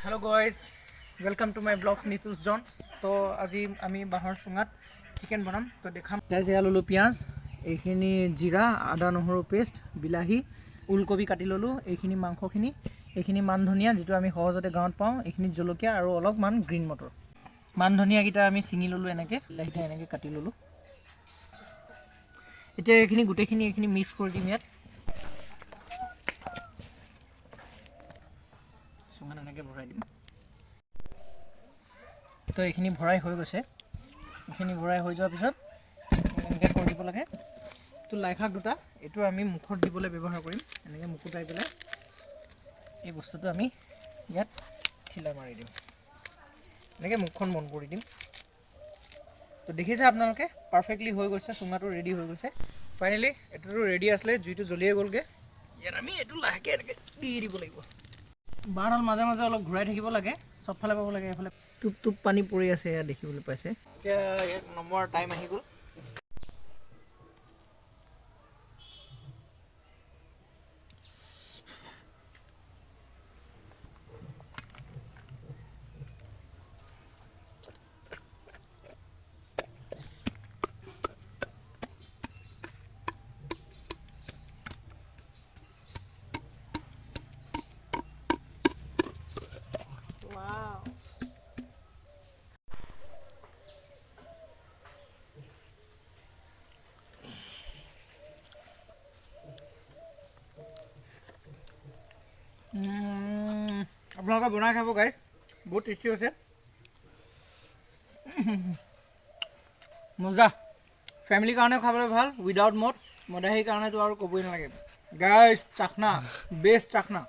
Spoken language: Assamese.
Hello guys, welcome to my vlogs Nitu's Jones. तो আজি আমি বাহৰ চুঙাত চিকেন বনাম তো দেখাম গাইজ এয়া ললো পিঁয়াজ এইখিনি জিৰা আদা নহৰু পেষ্ট বিলাহী ওলকবি কাটি ললো এইখিনি মাংসখিনি এইখিনি মান ধনিয়া যেটো আমি সহজতে গাঁৱত পাওঁ এইখিনি জলকীয়া আৰু অলপমান গ্ৰীণ মটৰ মান ধনিয়া কিটা আমি চিঙি ললো এনেকে বিলাহীটা এনেকে কাটি ললো এতিয়া এইখিনি গুটেখিনি এইখিনি মিক্স কৰি দিম ইয়াত চুঙাত এনেকে ভৰাই দিম তো এইখিনি ভৰাই হৈ গৈছে এইখিনি ভৰাই হৈ যোৱাৰ পিছত এনেকৈ কৰি দিব লাগে তো লাইশাক দুটা এইটো আমি মুখত দিবলৈ ব্যৱহাৰ কৰিম এনেকৈ মুকুটাই পেলাই এই বস্তুটো আমি ইয়াত ঠিলা মাৰি দিম এনেকৈ মুখখন বন্ধ কৰি দিম তো দেখিছে আপোনালোকে পাৰফেক্টলি হৈ গৈছে চুঙাটো ৰেডি হৈ গৈছে ফাইনেলি এইটোতো ৰেডি আছিলে জুইটো জ্বলিয়ে গ'লগৈ ইয়াত আমি এইটো লাহেকৈ এনেকৈ দি দিব লাগিব বাৰডাল মাজে মাজে অলপ ঘূৰাই থাকিব লাগে সবফালে পাব লাগে এফালে টুপ টুপ পানী পৰি আছে এয়া দেখিবলৈ পাইছে এতিয়া ইয়াত নমোৱাৰ টাইম আহি গ'ল আপোনালোকে বনাই খাব গাইজ বহুত টেষ্টি হৈছে মজা ফেমিলিৰ কাৰণে খাবলৈ ভাল উইদাউট মদ মদাহীৰ কাৰণেতো আৰু ক'বই নালাগে গাইজ চাখনা বেষ্ট চাখনা